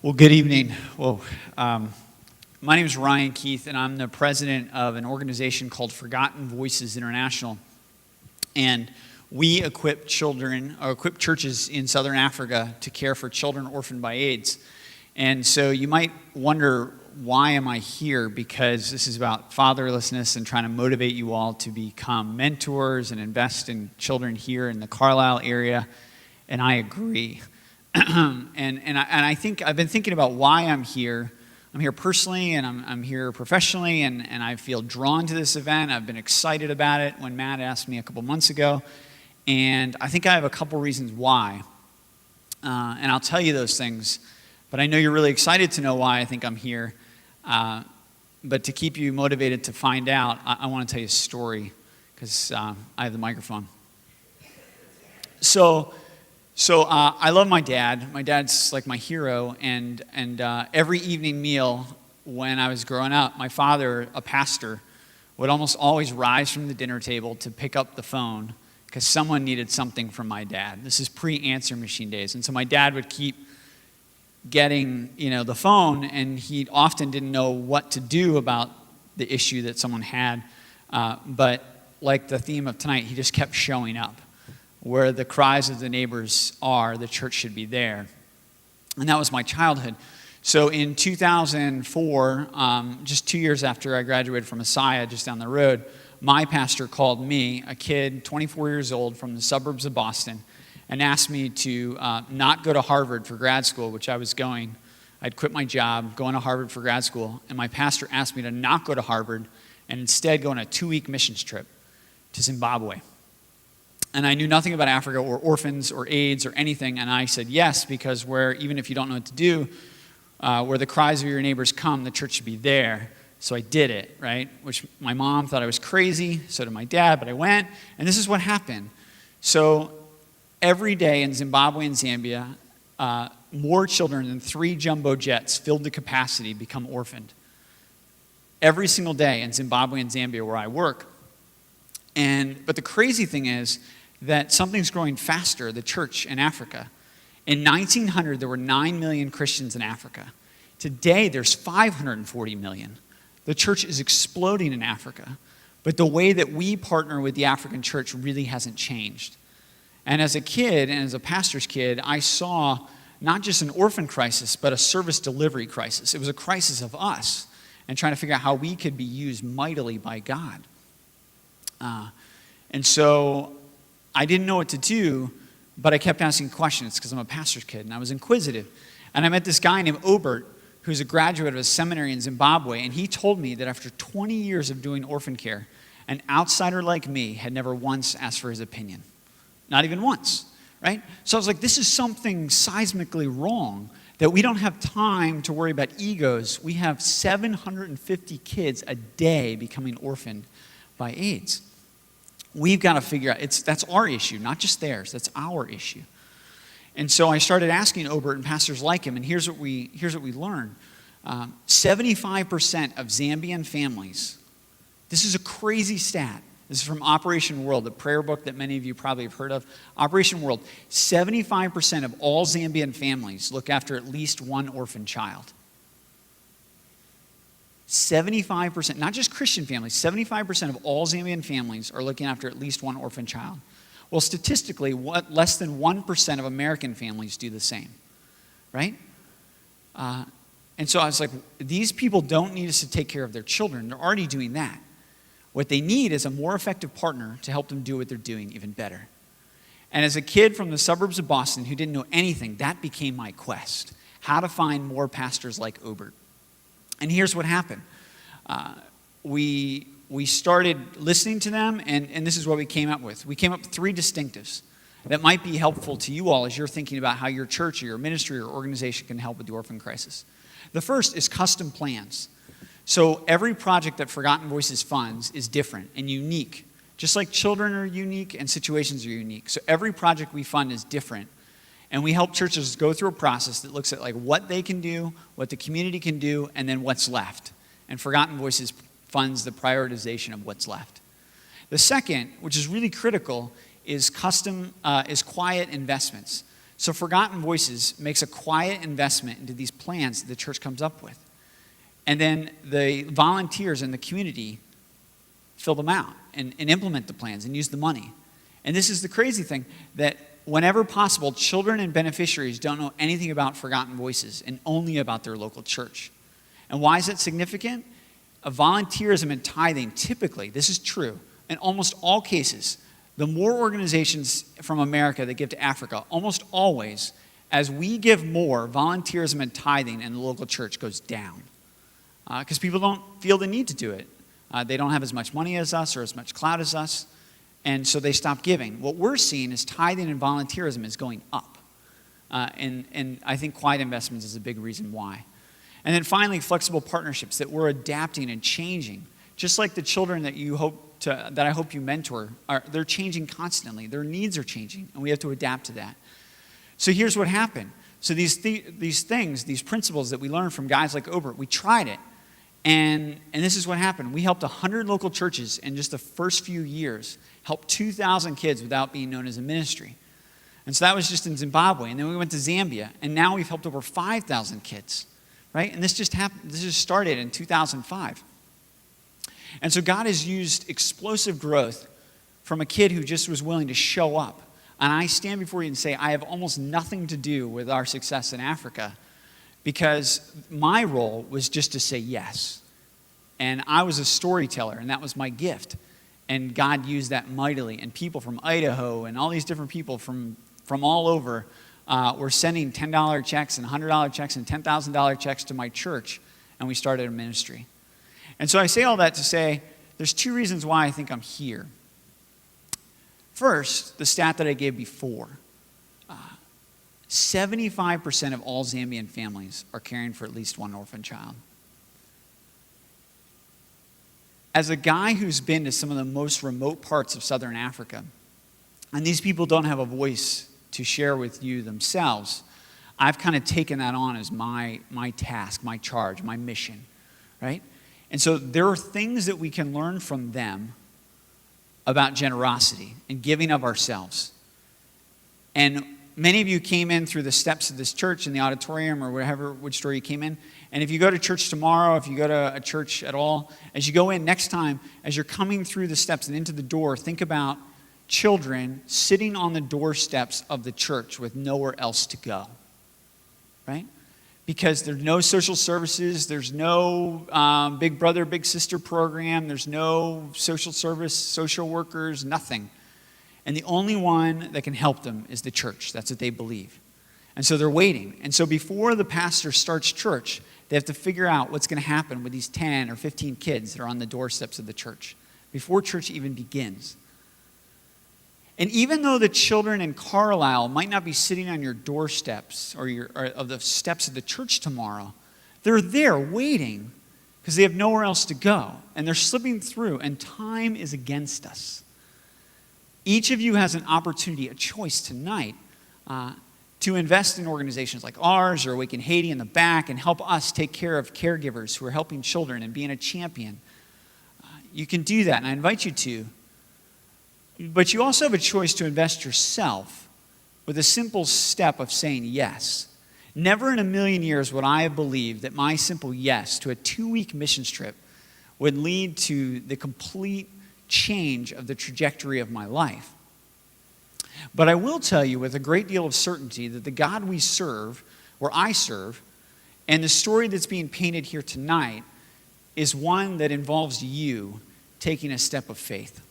Well, good evening. My name is Ryan Keith, and I'm the president of an organization called Forgotten Voices International. And we equip churches in Southern Africa to care for children orphaned by AIDS. And so you might wonder, why am I here? Because this is about fatherlessness and trying to motivate you all to become mentors and invest in children here in the Carlisle area. And I agree. I think I've been thinking about why I'm here. I'm here personally, and I'm here professionally, and I feel drawn to this event. I've been excited about it when Matt asked me a couple months ago, and I think I have a couple reasons why. And I'll tell you those things, but I know you're really excited to know why I think I'm here. But to keep you motivated to find out, I want to tell you a story, because I have the microphone. So I love my dad. My dad's like my hero, and every evening meal when I was growing up, my father, a pastor, would almost always rise from the dinner table to pick up the phone because someone needed something from my dad. This is pre-answer machine days, and so my dad would keep getting the phone, and he often didn't know what to do about the issue that someone had. But like the theme of tonight, he just kept showing up. Where the cries of the neighbors are, the church should be there. And that was my childhood. So in 2004, just 2 years after I graduated from Messiah, just down the road, my pastor called me, a kid, 24 years old, from the suburbs of Boston, and asked me to not go to Harvard for grad school, which I was going. I'd quit my job, going to Harvard for grad school, and my pastor asked me to not go to Harvard and instead go on a 2-week missions trip to Zimbabwe. And I knew nothing about Africa or orphans or AIDS or anything, and I said yes, because even if you don't know what to do, where the cries of your neighbors come, the church should be there. So I did it, right? Which my mom thought I was crazy, so did my dad, but I went, and this is what happened. So every day in Zimbabwe and Zambia, more children than 3 jumbo jets filled to capacity become orphaned. Every single day in Zimbabwe and Zambia where I work. But the crazy thing is that something's growing faster, the church in Africa. In 1900, there were 9 million Christians in Africa. Today, there's 540 million. The church is exploding in Africa, but the way that we partner with the African church really hasn't changed. And as a kid, and as a pastor's kid, I saw not just an orphan crisis, but a service delivery crisis. It was a crisis of us and trying to figure out how we could be used mightily by God. And so I didn't know what to do, but I kept asking questions because I'm a pastor's kid, and I was inquisitive. And I met this guy named Obert, who's a graduate of a seminary in Zimbabwe, and he told me that after 20 years of doing orphan care, an outsider like me had never once asked for his opinion. Not even once, right? So I was like, this is something seismically wrong, that we don't have time to worry about egos. We have 750 kids a day becoming orphaned by AIDS. We've got to figure out, that's our issue, not just theirs, that's our issue. And so I started asking Obert and pastors like him, and here's what we learned. 75% of Zambian families, this is a crazy stat. This is from Operation World, the prayer book that many of you probably have heard of. Operation World, 75% of all Zambian families look after at least one orphan child. 75%, not just Christian families, 75% of all Zambian families are looking after at least one orphan child. Well, statistically, less than 1% of American families do the same, right? And so I was like, these people don't need us to take care of their children. They're already doing that. What they need is a more effective partner to help them do what they're doing even better. And as a kid from the suburbs of Boston who didn't know anything, that became my quest. How to find more pastors like Obert. And here's what happened. We started listening to them, and this is what we came up with. We came up with 3 distinctives that might be helpful to you all as you're thinking about how your church or your ministry or organization can help with the orphan crisis. The first is custom plans. So every project that Forgotten Voices funds is different and unique. Just like children are unique and situations are unique. So every project we fund is different. And we help churches go through a process that looks at like what they can do, what the community can do, and then what's left. And Forgotten Voices funds the prioritization of what's left. The second, which is really critical, is quiet investments. So Forgotten Voices makes a quiet investment into these plans that the church comes up with. And then the volunteers in the community fill them out and implement the plans and use the money. And this is the crazy thing, that whenever possible, children and beneficiaries don't know anything about Forgotten Voices and only about their local church. And why is that significant? Volunteerism and tithing, typically, this is true, in almost all cases, the more organizations from America that give to Africa, almost always, as we give more, volunteerism and tithing in the local church goes down. Because people don't feel the need to do it. They don't have as much money as us or as much clout as us, and so they stop giving. What we're seeing is tithing and volunteerism is going up. And I think quiet investments is a big reason why. And then finally, flexible partnerships, that we're adapting and changing. Just like the children that I hope you mentor, they're changing constantly. Their needs are changing, and we have to adapt to that. So here's what happened. So these principles that we learned from guys like Obert, we tried it. And this is what happened. We helped 100 local churches in just the first few years, helped 2,000 kids without being known as a ministry. And so that was just in Zimbabwe. And then we went to Zambia, and now we've helped over 5,000 kids, right? And this just happened. This just started in 2005. And so God has used explosive growth from a kid who just was willing to show up. And I stand before you and say, I have almost nothing to do with our success in Africa, because my role was just to say yes. And I was a storyteller, and that was my gift. And God used that mightily. And people from Idaho and all these different people from all over were sending $10 checks and $100 checks and $10,000 checks to my church, and we started a ministry. And so I say all that to say there's two reasons why I think I'm here. First, the stat that I gave before. 75% of all Zambian families are caring for at least one orphan child. As a guy who's been to some of the most remote parts of southern Africa, and these people don't have a voice to share with you themselves, I've kind of taken that on as my task, my charge, my mission, right? And so there are things that we can learn from them about generosity and giving of ourselves. And many of you came in through the steps of this church in the auditorium or which door you came in. And if you go to church tomorrow, if you go to a church at all, as you go in next time, as you're coming through the steps and into the door, think about children sitting on the doorsteps of the church with nowhere else to go, right? Because there's no social services, there's no big brother, big sister program, there's no social service, social workers, nothing. And the only one that can help them is the church. That's what they believe. And so they're waiting. And so before the pastor starts church, they have to figure out what's going to happen with these 10 or 15 kids that are on the doorsteps of the church before church even begins. And even though the children in Carlisle might not be sitting on your doorsteps or of the steps of the church tomorrow, they're there waiting because they have nowhere else to go. And they're slipping through, and time is against us. Each of you has an opportunity, a choice tonight to invest in organizations like ours or Awaken Haiti in the back and help us take care of caregivers who are helping children and being a champion. You can do that, and I invite you to. But you also have a choice to invest yourself with a simple step of saying yes. Never in a million years would I have believed that my simple yes to a 2-week missions trip would lead to the complete change of the trajectory of my life. But I will tell you with a great deal of certainty that the God we serve, or I serve, and the story that's being painted here tonight is one that involves you taking a step of faith.